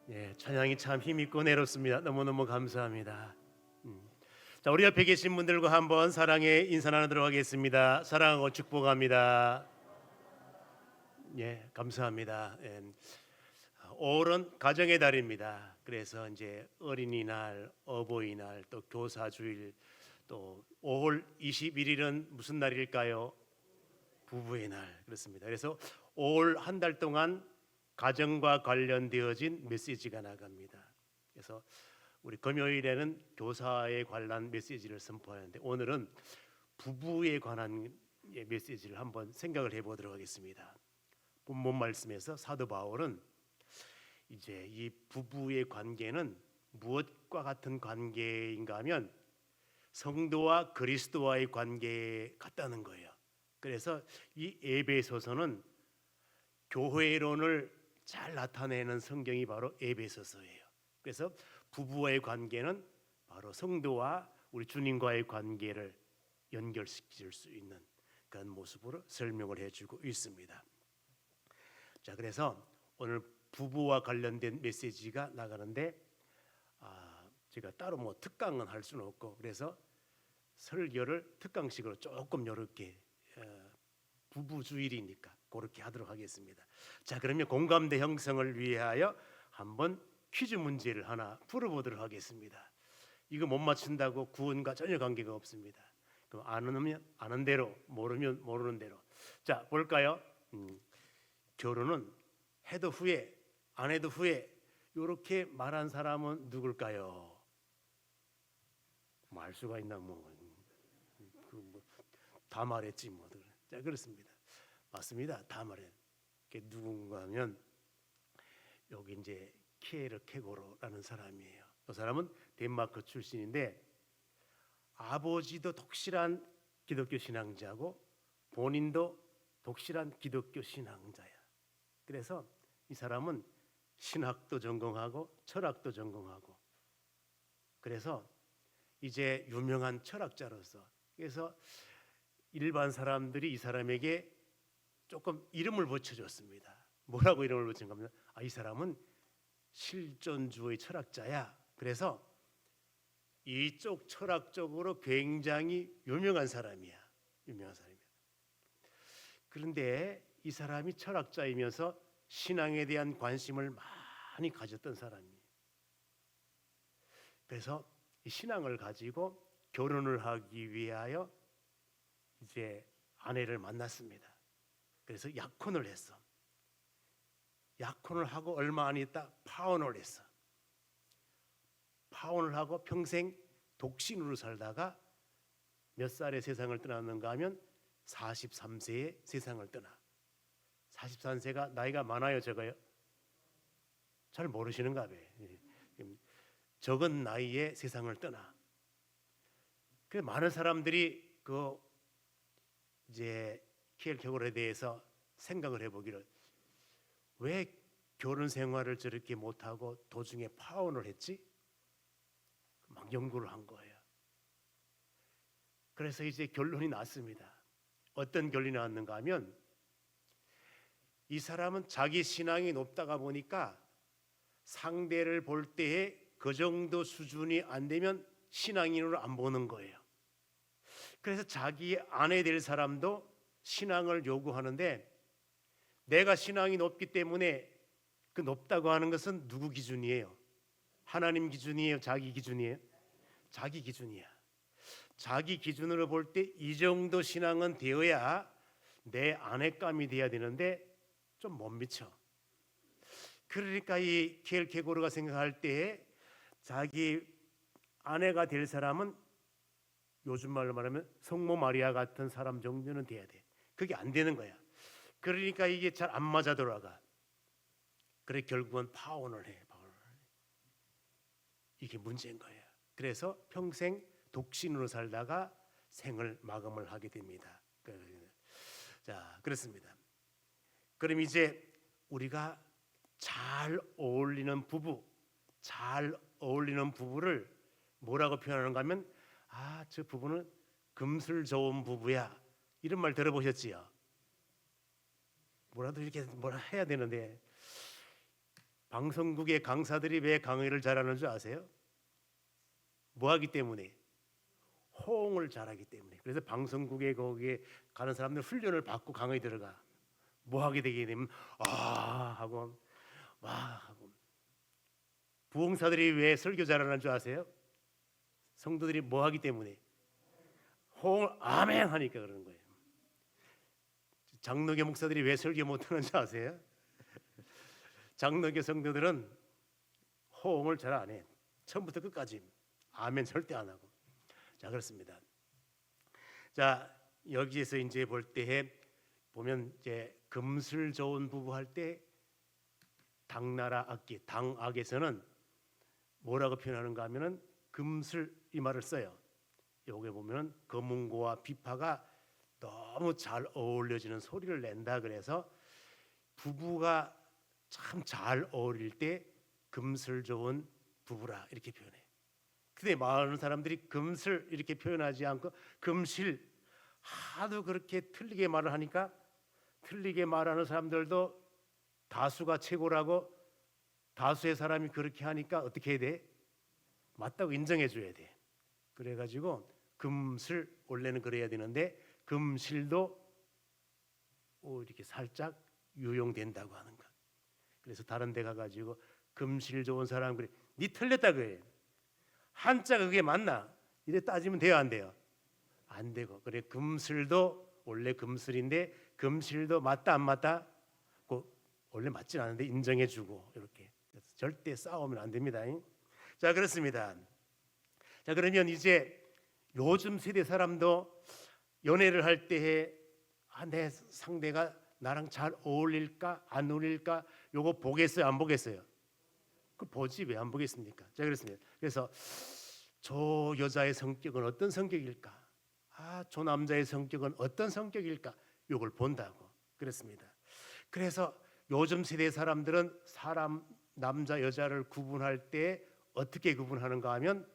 예, 찬양이 참 힘있고 내롭습니다. 너무너무 감사합니다. 자, 우리 옆에 계신 분들과 한번 사랑의 인사 나누도록 하겠습니다. 사랑하고 축복합니다. 예, 감사합니다. 5월은 가정의 달입니다. 그래서 이제 어린이날, 어버이날, 또 교사주일, 또 5월 21일은 무슨 날일까요? 부부의 날. 그렇습니다. 그래서 5월 한 달 동안 가정과 관련되어진 메시지가 나갑니다. 그래서 우리 금요일에는 교사에 관한 메시지를 선포하는데 오늘은 부부에 관한 메시지를 한번 생각을 해보도록 하겠습니다. 본문 말씀에서 사도 바울은 이제 이 부부의 관계는 무엇과 같은 관계인가 하면 성도와 그리스도와의 관계 같다는 거예요. 그래서 이 에베소서는 교회론을 잘 나타내는 성경이 바로 에베소서예요. 그래서 부부와의 관계는 바로 성도와 우리 주님과의 관계를 연결시킬 수 있는 그런 모습으로 설명을 해주고 있습니다. 자, 그래서 오늘 부부와 관련된 메시지가 나가는데 제가 따로 뭐 특강은 할 수는 없고 그래서 설교를 특강식으로 조금 이렇게 부부 주일이니까 그렇게 하도록 하겠습니다. 자, 그러면 공감대 형성을 위하여 한번 퀴즈 문제를 하나 풀어보도록 하겠습니다. 이거 못 맞춘다고 구원과 전혀 관계가 없습니다. 그럼 아는 아는 대로, 모르면 모르는 대로. 자, 볼까요? 결혼은 해도 후에, 안 해도 후에 이렇게 말한 사람은 누굴까요? 뭐 알 수가 있나 다 말했지 뭐. 자, 그렇습니다. 맞습니다. 다 말해. 누군가 하면 여기 이제 키에르 케고로라는 사람이에요. 그 사람은 덴마크 출신인데 아버지도 독실한 기독교 신앙자고 본인도 독실한 기독교 신앙자야. 그래서 이 사람은 신학도 전공하고 철학도 전공하고 그래서 이제 유명한 철학자로서 그래서 일반 사람들이 이 사람에게 조금 이름을 붙여줬습니다. 뭐라고 이름을 붙인 겁니까? 이 사람은 실존주의 철학자야. 그래서 이쪽 철학적으로 굉장히 유명한 사람이야. 유명한 사람이야. 그런데 이 사람이 철학자이면서 신앙에 대한 관심을 많이 가졌던 사람이에요. 그래서 이 신앙을 가지고 결혼을 하기 위하여 이제 아내를 만났습니다. 그래서 약혼을 했어. 약혼을 하고 얼마 안 있다 파혼을 했어. 파혼을 하고 평생 독신으로 살다가 몇 살에 세상을 떠났는가 하면 43세에 세상을 떠나. 43세가 나이가 많아요, 적어요? 잘 모르시는가 봐요. 적은 나이에 세상을 떠나. 그 많은 사람들이 그 이제 키엘케고르에 대해서 생각을 해보기를 왜 결혼 생활을 저렇게 못하고 도중에 파혼을 했지? 막 연구를 한 거예요. 그래서 이제 결론이 났습니다. 어떤 결론이 나왔는가 하면 이 사람은 자기 신앙이 높다가 보니까 상대를 볼 때에 그 정도 수준이 안 되면 신앙인으로 안 보는 거예요. 그래서 자기 아내 될 사람도 신앙을 요구하는데 내가 신앙이 높기 때문에 그 높다고 하는 것은 누구 기준이에요? 하나님 기준이에요? 자기 기준이에요? 자기 기준이야. 자기 기준으로 볼 때 이 정도 신앙은 되어야 내 아내감이 돼야 되는데 좀 못 미쳐. 그러니까 이 키엘케고르가 생각할 때 자기 아내가 될 사람은 요즘 말로 말하면 성모 마리아 같은 사람 정도는 돼야 돼. 그게 안 되는 거야. 그러니까 이게 잘 안 맞아 돌아가. 그래 결국은 파혼을 해. 이게 문제인 거예요. 그래서 평생 독신으로 살다가 생을 마감을 하게 됩니다. 자, 그렇습니다. 그럼 이제 우리가 잘 어울리는 부부를 뭐라고 표현하는가 하면 저 부부는 금슬 좋은 부부야. 이런 말 들어보셨지요? 뭐라도 이렇게 뭐라 해야 되는데 방송국의 강사들이 왜 강의를 잘하는 줄 아세요? 뭐 하기 때문에? 호응을 잘하기 때문에. 그래서 방송국에 거기에 가는 사람들 훈련을 받고 강의 들어가. 뭐 하게 되게 되면 하고 와 하고. 부흥사들이 왜 설교 잘하는 줄 아세요? 성도들이 뭐 하기 때문에? 호응을 아멘 하니까 그러는 거예요. 장로교 목사들이 왜 설교 못하는 줄 아세요? 장로교 성도들은 호응을 잘 안 해. 처음부터 끝까지 아멘 절대 안 하고. 자, 그렇습니다. 자, 여기에서 이제 볼 때에 보면 이제 금슬 좋은 부부 할 때 당나라 악기, 당악에서는 뭐라고 표현하는가 하면은 금슬 이 말을 써요. 여기 보면 검은고와 비파가 너무 잘 어울려지는 소리를 낸다 그래서 부부가 참 잘 어울릴 때 금슬 좋은 부부라 이렇게 표현해. 근데 많은 사람들이 금슬 이렇게 표현하지 않고 금실 하도 그렇게 틀리게 말을 하니까 틀리게 말하는 사람들도 다수가 최고라고 다수의 사람이 그렇게 하니까 어떻게 해야 돼? 맞다고 인정해 줘야 돼. 그래가지고 금슬 원래는 그래야 되는데 금실도 이렇게 살짝 유용된다고 하는 거. 그래서 다른 데 가가지고 금실 좋은 사람 그래 니 틀렸다 그래. 한자가 그게 맞나? 이래 따지면 돼요 안 돼요? 안 되고 그래 금슬도 원래 금슬인데 금실도 맞다 안 맞다? 원래 맞진 않은데 인정해주고 이렇게 절대 싸우면 안 됩니다. 자 그렇습니다. 자 그러면 이제 요즘 세대 사람도 연애를 할 때에 내 상대가 나랑 잘 어울릴까 안 어울릴까 요거 보겠어요 안 보겠어요? 그 보지 왜 안 보겠습니까? 자 그렇습니다. 그래서 저 여자의 성격은 어떤 성격일까? 저 남자의 성격은 어떤 성격일까? 요걸 본다고 그랬습니다. 그래서 요즘 세대 사람들은 사람 남자 여자를 구분할 때 어떻게 구분하는가 하면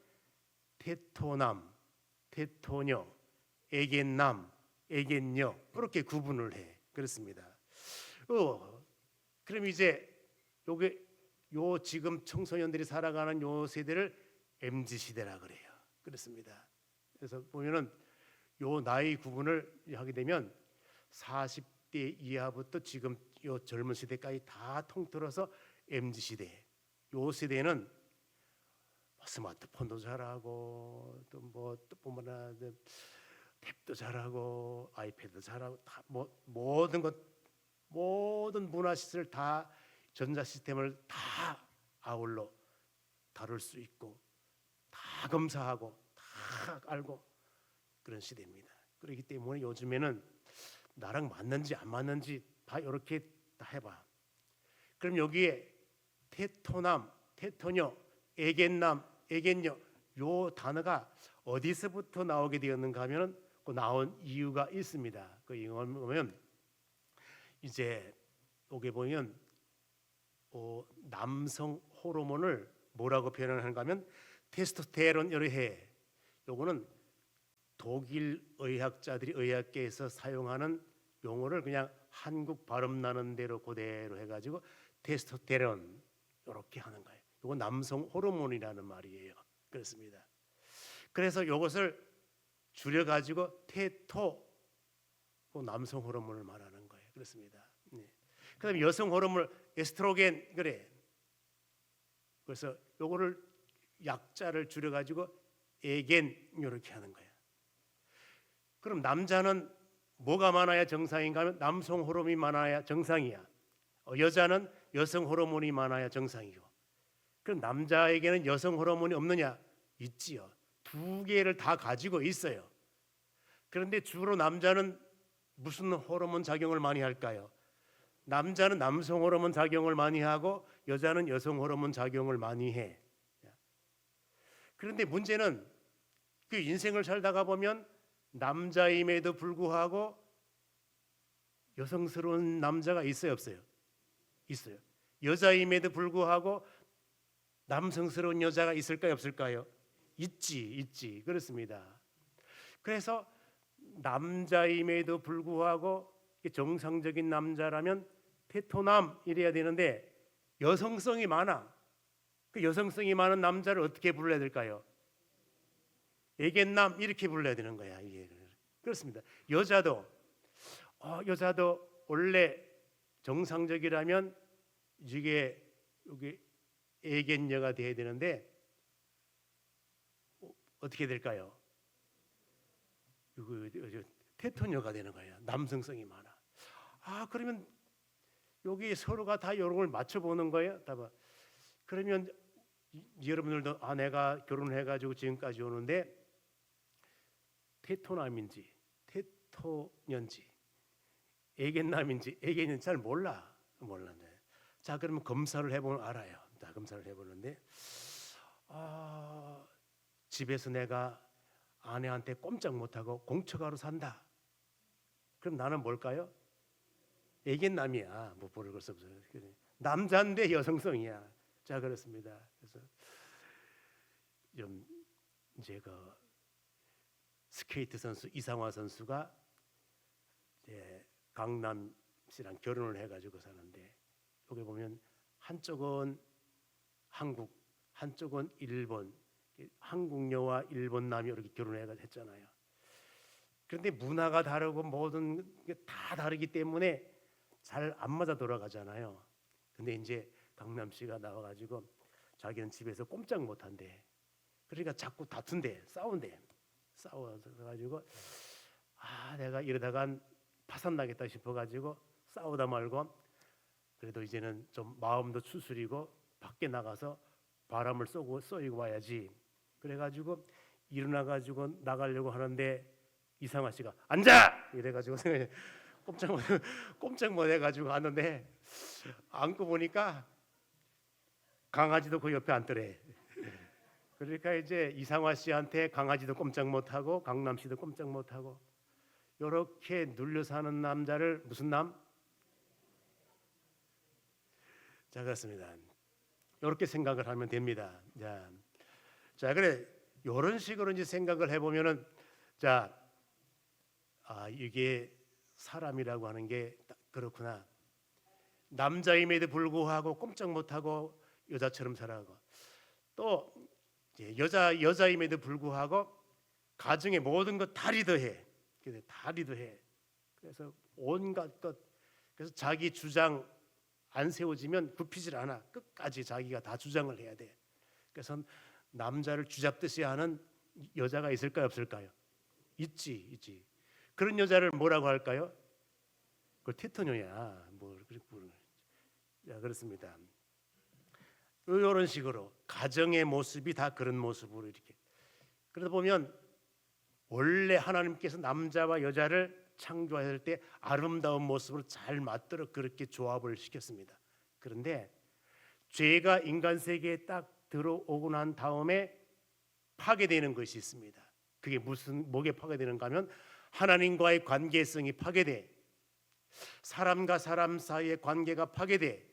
태토남, 태토녀, 애견남, 애견녀 그렇게 구분을 해. 그렇습니다. 그럼 이제 요 지금 청소년들이 살아가는 요 세대를 MZ 시대라 그래요. 그렇습니다. 그래서 보면은 요 나이 구분을 하게 되면 40대 이하부터 지금 요 젊은 세대까지 다 통틀어서 MZ 시대. 요 세대는 스마트폰도 잘하고 또 보면은 탭도 잘하고 아이패드도 잘하고 다 모든 문화 시설 다 전자 시스템을 다 아울러 다룰 수 있고 다 검사하고 다 알고 그런 시대입니다. 그렇기 때문에 요즘에는 나랑 맞는지 안 맞는지 다 이렇게 다 해봐. 그럼 여기에 태토남, 태토녀, 애견남, 애견녀 요 단어가 어디서부터 나오게 되었는가 하면은 그 나온 이유가 있습니다. 그 이유가 보면 이제 여기 보면 남성 호르몬을 뭐라고 표현하는가 하면 테스토스테론 이래. 요거는 독일 의학자들이 의학계에서 사용하는 용어를 그냥 한국 발음 나는 대로 그대로 해가지고 테스토스테론 이렇게 하는 거예요. 이건 남성 호르몬이라는 말이에요. 그렇습니다. 그래서 이것을 줄여가지고 테토 남성 호르몬을 말하는 거예요. 그렇습니다. 네. 그다음에 여성 호르몬 에스트로겐 그래. 그래서 요거를 약자를 줄여가지고 에겐 이렇게 하는 거예요. 그럼 남자는 뭐가 많아야 정상인가 하면 남성 호르몬이 많아야 정상이야. 여자는 여성 호르몬이 많아야 정상이고. 그럼 남자에게는 여성 호르몬이 없느냐? 있지요. 두 개를 다 가지고 있어요. 그런데 주로 남자는 무슨 호르몬 작용을 많이 할까요? 남자는 남성 호르몬 작용을 많이 하고 여자는 여성 호르몬 작용을 많이 해. 그런데 문제는 그 인생을 살다가 보면 남자임에도 불구하고 여성스러운 남자가 있어요, 없어요? 있어요. 여자임에도 불구하고 남성스러운 여자가 있을까요, 없을까요? 있지. 그렇습니다. 그래서 남자임에도 불구하고 정상적인 남자라면 테토남 이래야 되는데 여성성이 많아. 그 여성성이 많은 남자를 어떻게 불러야 될까요? 애견남 이렇게 불러야 되는 거야. 이게 그렇습니다. 여자도 원래 정상적이라면 이게 여기 애견녀가 돼야 되는데 어떻게 될까요? 이거 테토녀가 되는 거예요. 남성성이 많아. 그러면 여기 서로가 다 이런 걸 맞춰보는 거예요. 다 봐. 그러면 여러분들도 내가 결혼해가지고 지금까지 오는데 테토남인지 테토년지 애견남인지 애견인지 잘 몰랐네. 자, 그러면 검사를 해보면 알아요. 자, 검사를 해보는데 집에서 내가 아내한테 꼼짝 못하고 공처가로 산다. 그럼 나는 뭘까요? 애견남이야. 뭐 버릴 것도 없어요. 남자인데 여성성이야. 자, 그렇습니다. 그래서 좀 이제 그 스케이트 선수 이상화 선수가 이제 강남 씨랑 결혼을 해가지고 사는데 여기 보면 한쪽은 한국, 한쪽은 일본, 한국녀와 일본남이 이렇게 결혼해가지고 했잖아요. 그런데 문화가 다르고 모든 게 다 다르기 때문에 잘 안 맞아 돌아가잖아요. 근데 이제 강남 씨가 나와가지고 자기는 집에서 꼼짝 못한대. 그러니까 자꾸 다툰대, 싸워가지고 내가 이러다간 파산 나겠다 싶어가지고 싸우다 말고 그래도 이제는 좀 마음도 추스리고 밖에 나가서 바람을 쏘이고 와야지. 그래가지고 일어나가지고 나가려고 하는데 이상화 씨가 앉아! 이래가지고 꼼짝 못 해가지고 갔는데 앉고 보니까 강아지도 그 옆에 앉더래. 그러니까 이제 이상화 씨한테 강아지도 꼼짝 못하고 강남 씨도 꼼짝 못하고 이렇게 눌려 사는 남자를 무슨 남? 자, 그렇습니다. 이렇게 생각을 하면 됩니다. 자, 그래 이런 식으로 이제 생각을 해보면은 이게 사람이라고 하는 게 그렇구나. 남자임에도 불구하고 꼼짝 못하고 여자처럼 살아가고 또 이제 여자임에도 불구하고 가정의 모든 것 다 리더해. 그래서 온갖 것 그래서 자기 주장 안 세워지면 굽히질 않아. 끝까지 자기가 다 주장을 해야 돼. 그래서 남자를 쥐잡듯이 하는 여자가 있을까요, 없을까요? 있지. 그런 여자를 뭐라고 할까요? 그 테토녀야. 그렇습니다. 이런 식으로 가정의 모습이 다 그런 모습으로 이렇게. 그러다 보면 원래 하나님께서 남자와 여자를 창조하실 때 아름다운 모습으로 잘 맞도록 그렇게 조합을 시켰습니다. 그런데 죄가 인간 세계에 딱 들어오고 난 다음에 파괴되는 것이 있습니다. 그게 뭐게 파괴되는가 하면 하나님과의 관계성이 파괴돼. 사람과 사람 사이의 관계가 파괴돼.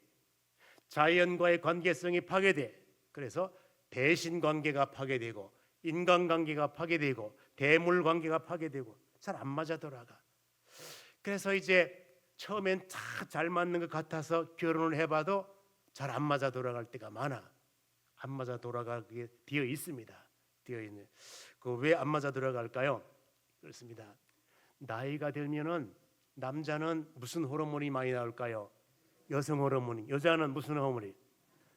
자연과의 관계성이 파괴돼. 그래서 대신 관계가 파괴되고 인간관계가 파괴되고 대물 관계가 파괴되고 잘 안 맞아 돌아가. 그래서 이제 처음엔 잘 맞는 것 같아서 결혼을 해봐도 잘 안 맞아 돌아갈 때가 많아. 안 맞아 돌아가게 되어 있습니다. 그 왜 안 맞아 돌아갈까요? 그렇습니다. 나이가 들면은 남자는 무슨 호르몬이 많이 나올까요? 여성 호르몬이. 여자는 무슨 호르몬이?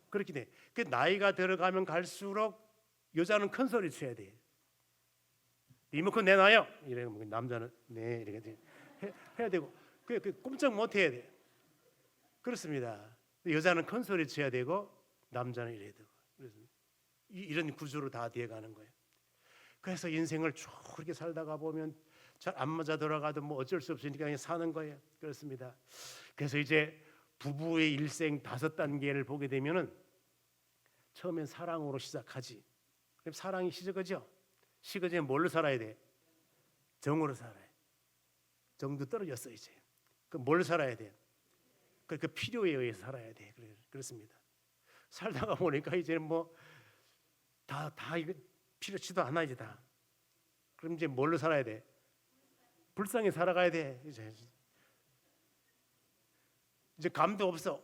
그렇게 돼. 그 나이가 들어가면 갈수록 여자는 큰 소리 쳐야 돼. 리모컨 내놔요. 이래 남자는 네 이렇게 해야 되고 그 꼼짝 못 해야 돼. 그렇습니다. 여자는 큰 소리 쳐야 되고 남자는 이래야 되고. 그래서 이런 구조로 다 되어가는 거예요. 그래서 인생을 쭉 그렇게 살다가 보면 잘 안 맞아 돌아가도 뭐 어쩔 수 없으니까 그냥 사는 거예요. 그렇습니다. 그래서 이제 부부의 일생 5단계를 보게 되면은 처음엔 사랑으로 시작하지. 그럼 사랑이 식어져. 식어지면 뭘로 살아야 돼? 정으로 살아야 돼. 정도 떨어졌어 이제. 그럼 뭘 살아야 돼? 그 필요에 의해서 살아야 돼. 그렇습니다. 살다가 보니까 이제는 뭐 다 이거 필요치도 않아 이제 다. 그럼 이제 뭘로 살아야 돼? 불쌍히 살아가야 돼. 이제 감도 없어.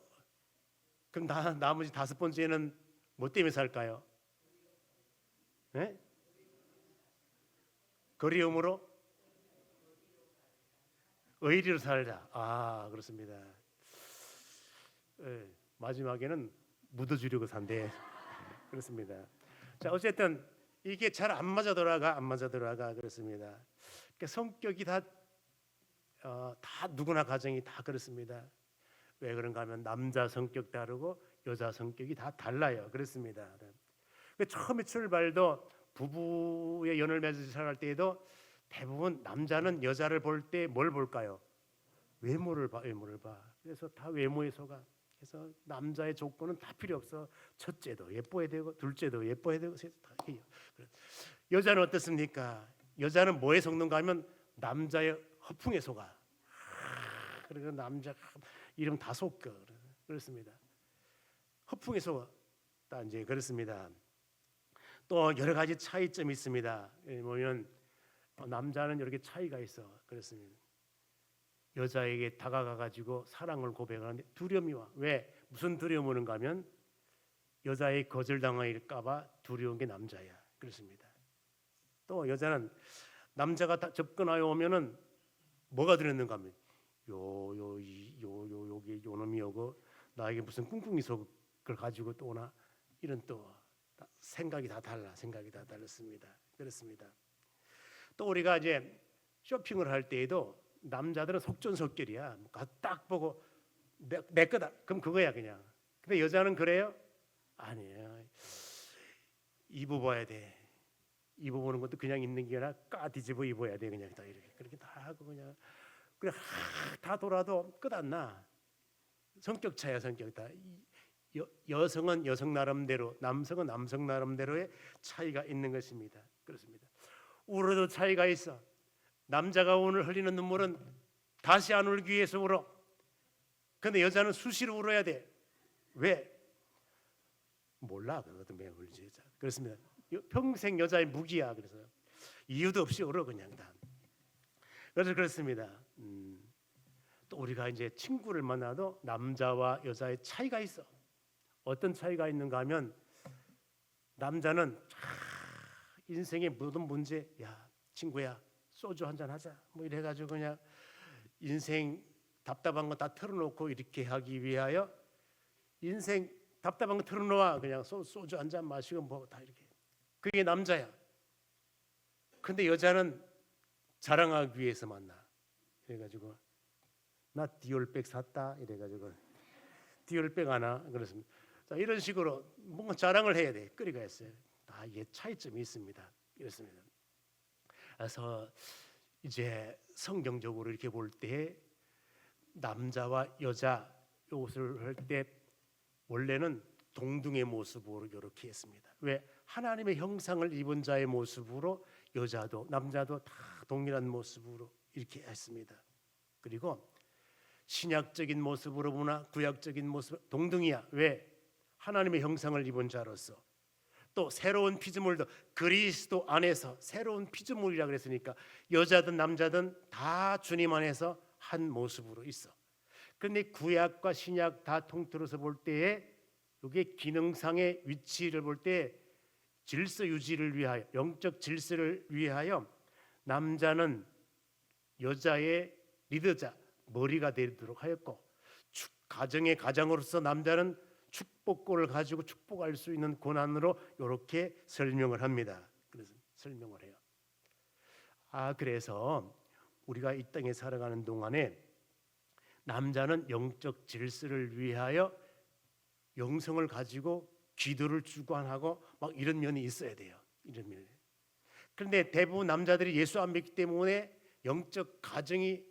그럼 나머지 5번째는 뭐 때문에 살까요? 네? 그리움으로 의리로 살자. 아, 그렇습니다. 예, 마지막에는 묻어주려고 산대. 그렇습니다. 자, 어쨌든 이게 잘 안 맞아 돌아가 그렇습니다. 그러니까 성격이 다 누구나 가정이 다 그렇습니다. 왜 그런가 하면 남자 성격 다르고 여자 성격이 다 달라요. 그렇습니다. 처음에 출발도 부부의 연을 맺어서 살아갈 때에도 대부분 남자는 여자를 볼 때 뭘 볼까요? 외모를 봐. 그래서 다 외모에 속아. 그래서 남자의 조건은 다 필요 없어. 첫째도 예뻐야 되고, 둘째도 예뻐야 되고, 셋째 다 해요. 여자는 어떻습니까? 여자는 뭐에 속는가 하면 남자의 허풍에 속아. 그리고 남자 이름 다 속거. 그렇습니다. 허풍에 속아. 딱 이제 그렇습니다. 또 여러 가지 차이점이 있습니다. 보면 남자는 이렇게 차이가 있어. 그렇습니다. 여자에게 다가가 가지고 사랑을 고백하는데 두려움이 와. 왜? 무슨 두려움 오는가 하면 여자의 거절당할까봐 두려운 게 남자야. 그렇습니다. 또 여자는 남자가 접근하여 오면은 뭐가 두렵는가 하면 여기 요놈이 오고 나에게 무슨 꿍꿍이 속을 가지고 또 오나 이런 또 생각이 다 달랐습니다. 그렇습니다. 또 우리가 이제 쇼핑을 할 때에도 남자들은 속전속결이야. 딱 보고 내 거다. 그럼 그거야 그냥. 근데 여자는 그래요? 아니에요. 입어봐야 돼. 입어보는 것도 그냥 입는 게 아니라 뒤집어 입어야 돼. 그냥 다 이렇게 그렇게 다 하고 그냥 다 돌아도 끝 안 나. 성격 차야 성격 다. 여성은 여성 나름대로, 남성은 남성 나름대로의 차이가 있는 것입니다. 그렇습니다. 울어도 차이가 있어. 남자가 오늘 흘리는 눈물은 다시 안 울기 위해서 울어. 근데 여자는 수시로 울어야 돼. 왜? 몰라. 그것도 왜 울지? 그렇습니다. 평생 여자의 무기야. 그래서 이유도 없이 울어 그냥 다. 그래서 그렇습니다. 또 우리가 이제 친구를 만나도 남자와 여자의 차이가 있어. 어떤 차이가 있는가 하면 남자는 인생의 모든 문제, 야 친구야 소주 한잔 하자 뭐 이래가지고 그냥 인생 답답한 거 다 털어놓고 이렇게 하기 위하여 인생 답답한 거 털어놓아 그냥 소주 한잔 마시고 뭐 다 이렇게 그게 남자야. 근데 여자는 자랑하기 위해서 만나. 그래가지고 나 디올백 샀다 이래가지고 디올백 하나 그렇습니다. 자, 이런 식으로 뭔가 자랑을 해야 돼. 끌이가 있어요. 다 이게 차이점이 있습니다. 이렇습니다. 그래서 이제 성경적으로 이렇게 볼 때 남자와 여자 이것을 할 때 원래는 동등의 모습으로 이렇게 했습니다. 왜? 하나님의 형상을 입은 자의 모습으로 여자도 남자도 다 동일한 모습으로 이렇게 했습니다. 그리고 신약적인 모습으로 보나 구약적인 모습 동등이야. 왜? 하나님의 형상을 입은 자로서 또 새로운 피조물도 그리스도 안에서 새로운 피조물이라 그랬으니까 여자든 남자든 다 주님 안에서 한 모습으로 있어. 그런데 구약과 신약 다 통틀어서 볼 때에 이게 기능상의 위치를 볼 때 질서 유지를 위하여 영적 질서를 위하여 남자는 여자의 리더자 머리가 되도록 하였고 가정의 가장으로서 남자는 축복권을 가지고 축복할 수 있는 권한으로 이렇게 설명을 합니다. 그래서 설명을 해요. 그래서 우리가 이 땅에 살아가는 동안에 남자는 영적 질서를 위하여 영성을 가지고 기도를 주관하고 막 이런 면이 있어야 돼요. 이런 면. 그런데 대부분 남자들이 예수 안 믿기 때문에 영적 가정이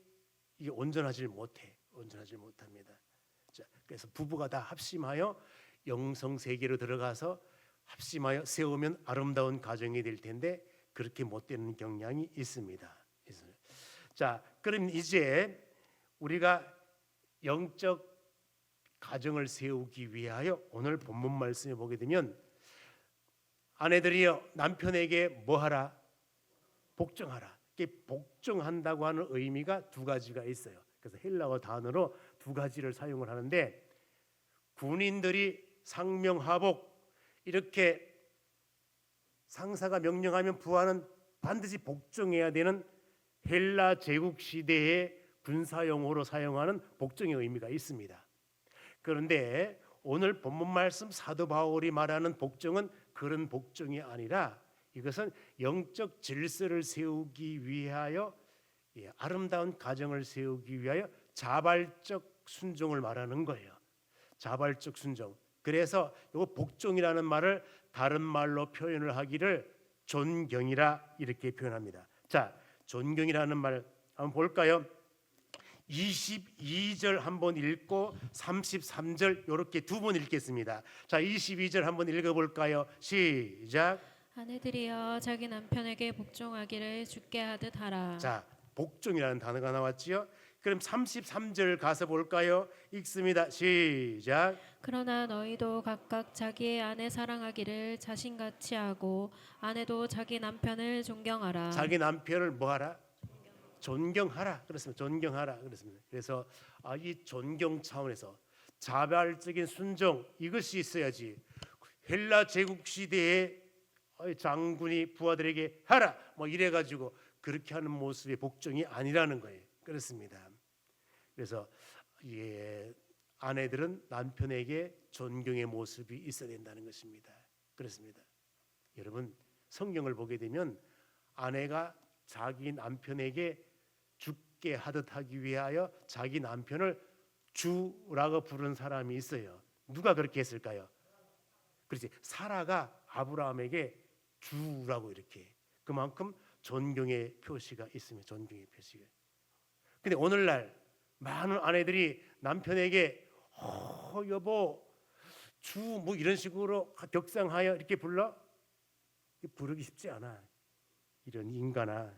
이게 온전하지 못합니다. 자, 그래서 부부가 다 합심하여 영성 세계로 들어가서 합심하여 세우면 아름다운 가정이 될 텐데 그렇게 못 되는 경향이 있습니다. 자, 그럼 이제 우리가 영적 가정을 세우기 위하여 오늘 본문 말씀에 보게 되면 아내들이여 남편에게 뭐하라? 복종하라. 이게 복종한다고 하는 의미가 두 가지가 있어요. 그래서 헬라어 단어로 두 가지를 사용을 하는데 군인들이 상명하복, 이렇게 상사가 명령하면 부하는 반드시 복종해야 되는 헬라 제국 시대의 군사용어로 사용하는 복종의 의미가 있습니다. 그런데 오늘 본문 말씀 사도 바울이 말하는 복종은 그런 복종이 아니라 이것은 영적 질서를 세우기 위하여, 아름다운 가정을 세우기 위하여 자발적 순종을 말하는 거예요. 자발적 순종. 그래서 이 복종이라는 말을 다른 말로 표현을 하기를 존경이라 이렇게 표현합니다. 자, 존경이라는 말 한번 볼까요? 22절 한번 읽고 33절 이렇게 두 번 읽겠습니다. 자, 22절 한번 읽어볼까요? 시작. 아내들이여 자기 남편에게 복종하기를 주께 하듯 하라. 자, 복종이라는 단어가 나왔지요. 그럼 33절 가서 볼까요? 읽습니다. 시작. 그러나 너희도 각각 자기의 아내 사랑하기를 자신같이 하고 아내도 자기 남편을 존경하라. 자기 남편을 뭐하라? 존경하라. 그렇습니다. 존경하라. 그렇습니다. 그래서 이 존경 차원에서 자발적인 순종, 이것이 있어야지 헬라 제국 시대에 장군이 부하들에게 하라 뭐 이래가지고 그렇게 하는 모습의 복종이 아니라는 거예요. 그렇습니다. 그래서 아내들은 남편에게 존경의 모습이 있어야 된다는 것입니다. 그렇습니다. 여러분, 성경을 보게 되면 아내가 자기 남편에게 죽게 하듯 하기 위하여 자기 남편을 주라고 부른 사람이 있어요. 누가 그렇게 했을까요? 그렇지. 사라가 아브라함에게 주라고 이렇게, 그만큼 존경의 표시가 있습니다. 존경의 표시가. 근데 오늘날 많은 아내들이 남편에게 여보 주 뭐 이런 식으로 격상하여 이렇게 불러? 부르기 쉽지 않아. 이런 인간아,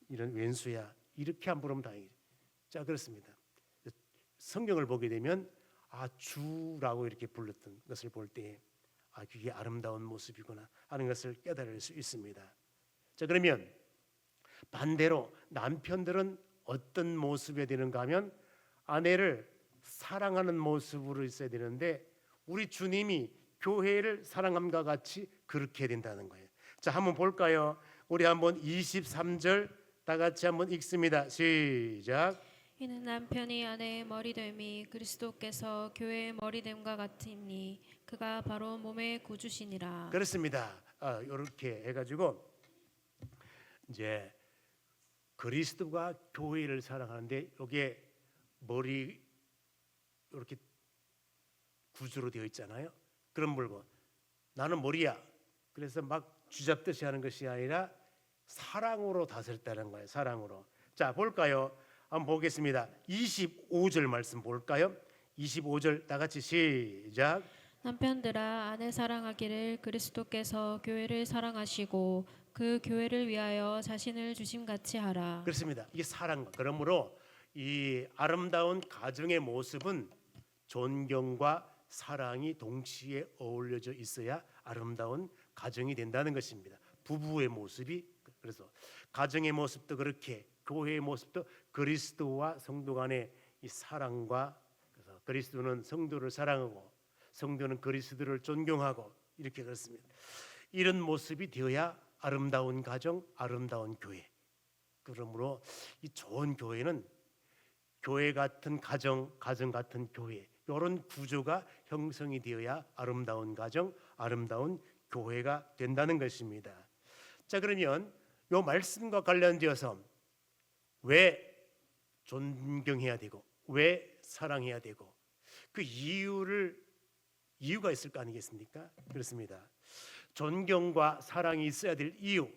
이런 왼수야, 이렇게 안 부르면 다행이죠. 자, 그렇습니다. 성경을 보게 되면 주라고 이렇게 불렀던 것을 볼 때 그게 아름다운 모습이구나 하는 것을 깨달을 수 있습니다. 자, 그러면 반대로 남편들은 어떤 모습이 되는가 하면 아내를 사랑하는 모습으로 있어야 되는데 우리 주님이 교회를 사랑함과 같이 그렇게 해야 된다는 거예요. 자, 한번 볼까요? 우리 한번 23절 다 같이 한번 읽습니다. 시작. 이는 남편이 아내의 머리됨이 그리스도께서 교회의 머리됨과 같으니 그가 바로 몸의 구주시니라. 그렇습니다. 이렇게 해가지고 이제 그리스도가 교회를 사랑하는데 이게 머리 이렇게 구주로 되어 있잖아요. 그런 물건 나는 머리야. 그래서 막 쥐잡듯이 하는 것이 아니라 사랑으로 다스렸다는 거예요. 사랑으로. 자, 볼까요? 한번 보겠습니다. 25절 말씀 볼까요? 25절 다 같이 시작. 남편들아 아내 사랑하기를 그리스도께서 교회를 사랑하시고 그 교회를 위하여 자신을 주심같이 하라. 그렇습니다. 이게 사랑과, 그러므로 이 아름다운 가정의 모습은 존경과 사랑이 동시에 어울려져 있어야 아름다운 가정이 된다는 것입니다. 부부의 모습이, 그래서 가정의 모습도 그렇게, 교회의 모습도 그리스도와 성도 간의 이 사랑과, 그래서 그리스도는 성도를 사랑하고 성도는 그리스도를 존경하고 이렇게 그렇습니다. 이런 모습이 되어야 아름다운 가정, 아름다운 교회. 그러므로 이 좋은 교회는 교회 같은 가정, 가정 같은 교회, 이런 구조가 형성이 되어야 아름다운 가정, 아름다운 교회가 된다는 것입니다. 자, 그러면 이 말씀과 관련되어서 왜 존경해야 되고 왜 사랑해야 되고 그 이유가 있을 거 아니겠습니까? 그렇습니다. 존경과 사랑이 있어야 될 이유,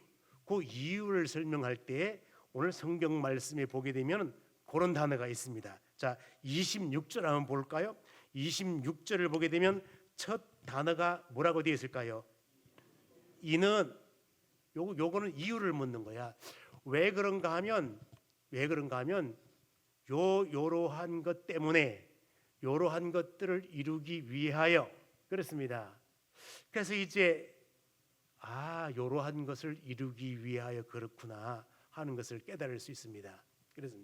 그 이유를 설명할 때 오늘 성경 말씀에 보게 되면 그런 단어가 있습니다. 자, 26절 한번 볼까요? 26절을 보게 되면 첫 단어가 뭐라고 되어 있을까요? 이는, 요거는 이유를 묻는 거야. 왜 그런가 하면 요러한 것 때문에, 요러한 것들을 이루기 위하여, 그렇습니다. 그래서 이제 요러한 것을 이루기 위하여 그렇구나 하는 것을 깨달을 수 있습니다. 그래서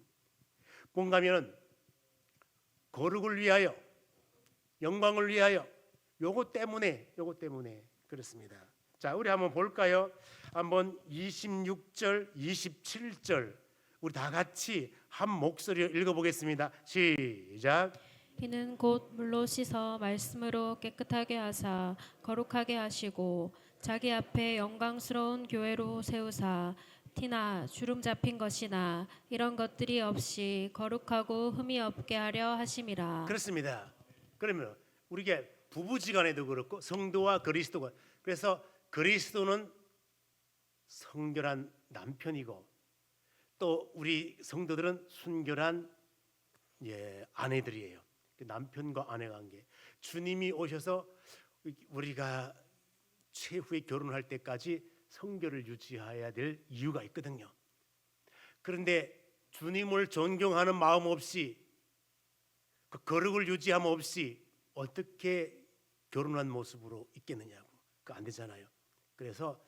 뭔가 하면은 거룩을 위하여, 영광을 위하여. 요거 때문에 그렇습니다. 자, 우리 한번 볼까요? 한번 26절, 27절 우리 다 같이 한 목소리로 읽어보겠습니다. 시작. 이는 곧 물로 씻어 말씀으로 깨끗하게 하사 거룩하게 하시고 자기 앞에 영광스러운 교회로 세우사 티나 주름 잡힌 것이나 이런 것들이 없이 거룩하고 흠이 없게 하려 하심이라. 그렇습니다. 그러면 우리가 부부지간에도 그렇고 성도와 그리스도가, 그래서 그리스도는 성결한 남편이고 또 우리 성도들은 순결한 아내들이에요. 남편과 아내 관계. 주님이 오셔서 우리가 최후의 결혼할 때까지 성결을 유지해야 될 이유가 있거든요. 그런데 주님을 존경하는 마음 없이 그 거룩을 유지함 없이 어떻게 결혼한 모습으로 있겠느냐고. 그 안 되잖아요. 그래서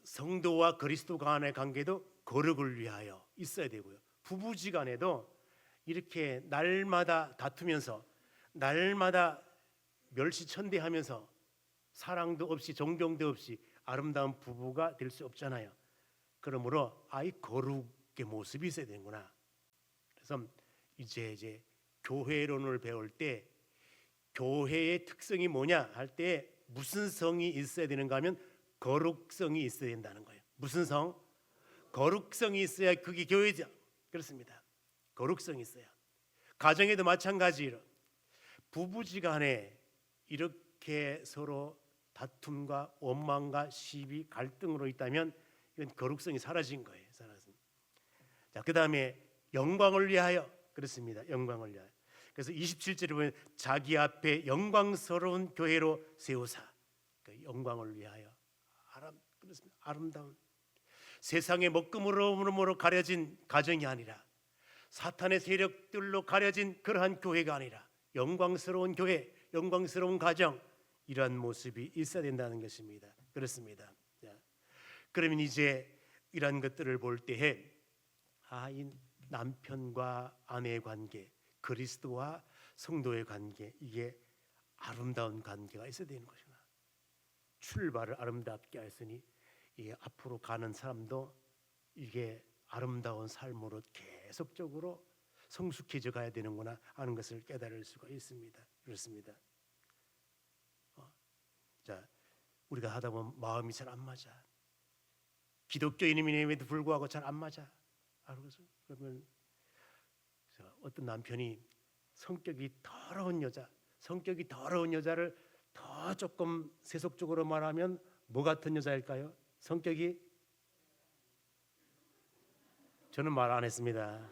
성도와 그리스도 간의 관계도 거룩을 위하여 있어야 되고요. 부부지간에도 이렇게 날마다 다투면서 날마다 멸시천대하면서 사랑도 없이 존경도 없이 아름다운 부부가 될 수 없잖아요. 그러므로 아이 거룩의 모습이 있어야 되는구나. 그래서 이제 교회론을 배울 때 교회의 특성이 뭐냐 할 때 무슨 성이 있어야 되는가 하면 거룩성이 있어야 된다는 거예요. 무슨 성? 거룩성이 있어야 그게 교회죠. 그렇습니다. 거룩성이 있어야. 가정에도 마찬가지로 부부지간에 이렇게 서로 다툼과 원망과 시비, 갈등으로 있다면 이건 거룩성이 사라진 거예요. 자, 그다음에 영광을 위하여. 그렇습니다. 영광을 위하여. 그래서 27절에 보면 자기 앞에 영광스러운 교회로 세우사. 그 영광을 위하여. 그렇습니다. 아름다운 세상의 먹금으로 가려진 가정이 아니라 사탄의 세력들로 가려진 그러한 교회가 아니라 영광스러운 교회, 영광스러운 가정, 이러한 모습이 있어야 된다는 것입니다. 그렇습니다. 그러면 이제 이러한 것들을 볼 때에 이 남편과 아내의 관계, 그리스도와 성도의 관계, 이게 아름다운 관계가 있어야 되는 것이구나. 출발을 아름답게 했으니 이게 앞으로 가는 사람도 이게 아름다운 삶으로 계속적으로 성숙해져 가야 되는구나 하는 것을 깨달을 수가 있습니다. 그렇습니다. 자, 우리가 하다 보면 마음이 잘 안 맞아. 기독교인임에도 불구하고 잘 안 맞아. 그러면 어떤 남편이 성격이 더러운 여자를 더 조금 세속적으로 말하면 뭐 같은 여자일까요? 성격이, 저는 말 안 했습니다.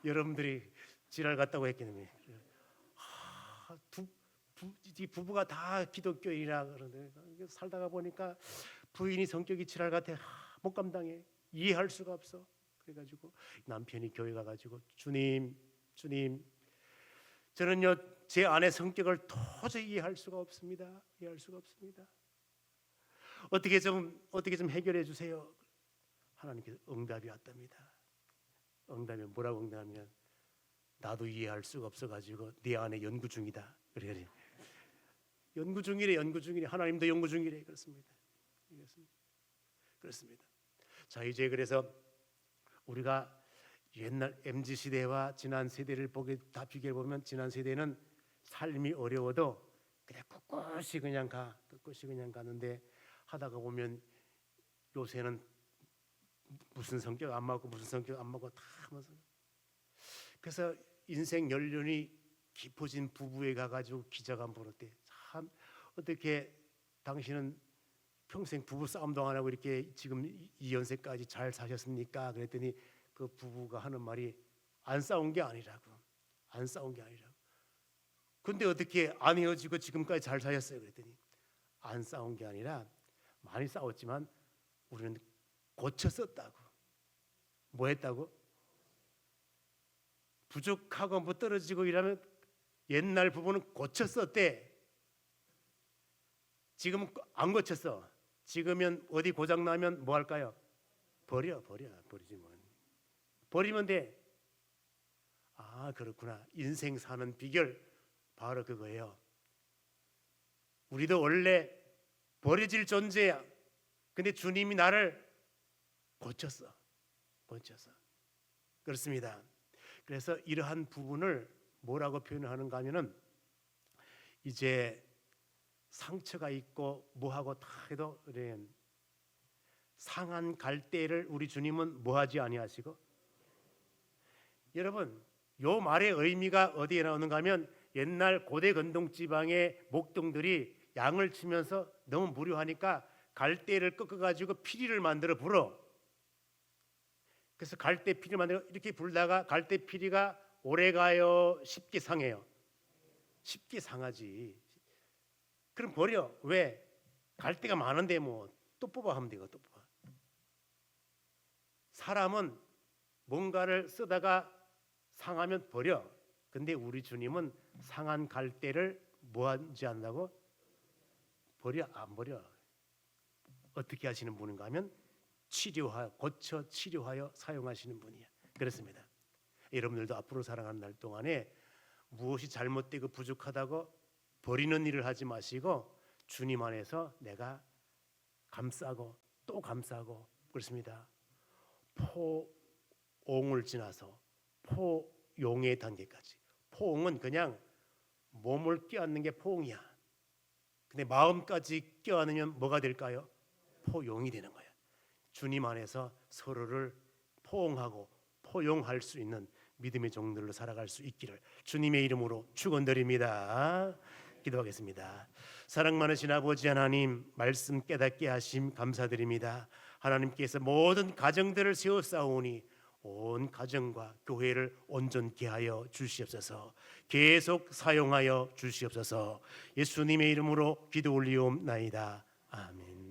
여러분들이 지랄 같다고 했겠네요. 부부가 다 기독교인이라 그러는데 살다가 보니까 부인이 성격이 지랄 같아. 못 감당해. 이해할 수가 없어. 그래가지고 남편이 교회 가가지고 주님, 저는요 제 아내 성격을 도저히 이해할 수가 없습니다. 어떻게 좀 해결해 주세요. 하나님께서 응답이 왔답니다. 응답이 뭐라고 응답하면 나도 이해할 수가 없어가지고 네 아내 연구 중이다. 그래. 연구 중이래. 하나님도 연구 중이래. 그렇습니다. 자, 이제 그래서 우리가 옛날 MZ 시대와 지난 세대를 다 비교해 보면 지난 세대는 삶이 어려워도 그냥 꿋꿋이 그냥 가는데 하다가 보면 요새는 무슨 성격 안 맞고 다 하면서, 그래서 인생 연륜이 깊어진 부부에 가가지고 기자간 부를 때 참 어떻게 당신은 평생 부부 싸움도 안 하고 이렇게 지금 이 연세까지 잘 사셨습니까? 그랬더니 그 부부가 하는 말이 안 싸운 게 아니라고. 근데 어떻게 안 헤어지고 지금까지 잘 사셨어요? 그랬더니 안 싸운 게 아니라 많이 싸웠지만 우리는 고쳤었다고. 뭐 했다고? 부족하고 뭐 떨어지고 이러면 옛날 부부는 고쳤었대. 지금은 안 고쳤어. 지금은 어디 고장 나면 뭐 할까요? 버리지 뭐. 버리면 돼. 아, 그렇구나. 인생 사는 비결 바로 그거예요. 우리도 원래 버려질 존재야. 근데 주님이 나를 고쳤어. 그렇습니다. 그래서 이러한 부분을 뭐라고 표현하는가 하면은 이제 상처가 있고 뭐하고 다 해도 상한 갈대를 우리 주님은 뭐하지 아니하시고. 여러분, 요 말의 의미가 어디에 나오는가 하면 옛날 고대 건동 지방의 목동들이 양을 치면서 너무 무료하니까 갈대를 꺾어가지고 피리를 만들어 불어. 그래서 갈대 피리를 만들어 이렇게 불다가 갈대 피리가 오래가요, 쉽게 상해요? 쉽게 상하지. 그럼 버려. 왜? 갈대가 많은데 뭐 또 뽑아 하면 되고 또 뽑아. 사람은 뭔가를 쓰다가 상하면 버려. 근데 우리 주님은 상한 갈대를 뭐 하지 않는다고? 버려. 안 버려. 어떻게 하시는 분인가 하면 고쳐 치료하여 사용하시는 분이야. 그렇습니다. 여러분들도 앞으로 살아가는 날 동안에 무엇이 잘못되고 부족하다고 버리는 일을 하지 마시고 주님 안에서 내가 감싸고 또 감싸고. 그렇습니다. 포옹을 지나서 포용의 단계까지. 포옹은 그냥 몸을 껴안는 게 포옹이야. 근데 마음까지 껴안으면 뭐가 될까요? 포용이 되는 거야. 주님 안에서 서로를 포옹하고 포용할 수 있는 믿음의 종들로 살아갈 수 있기를 주님의 이름으로 축원드립니다. 기도하겠습니다. 사랑 많으신 아버지 하나님, 말씀 깨닫게 하심 감사드립니다. 하나님께서 모든 가정들을 세워 싸우니 온 가정과 교회를 온전케 하여 주시옵소서. 계속 사용하여 주시옵소서. 예수님의 이름으로 기도 올리옵나이다. 아멘.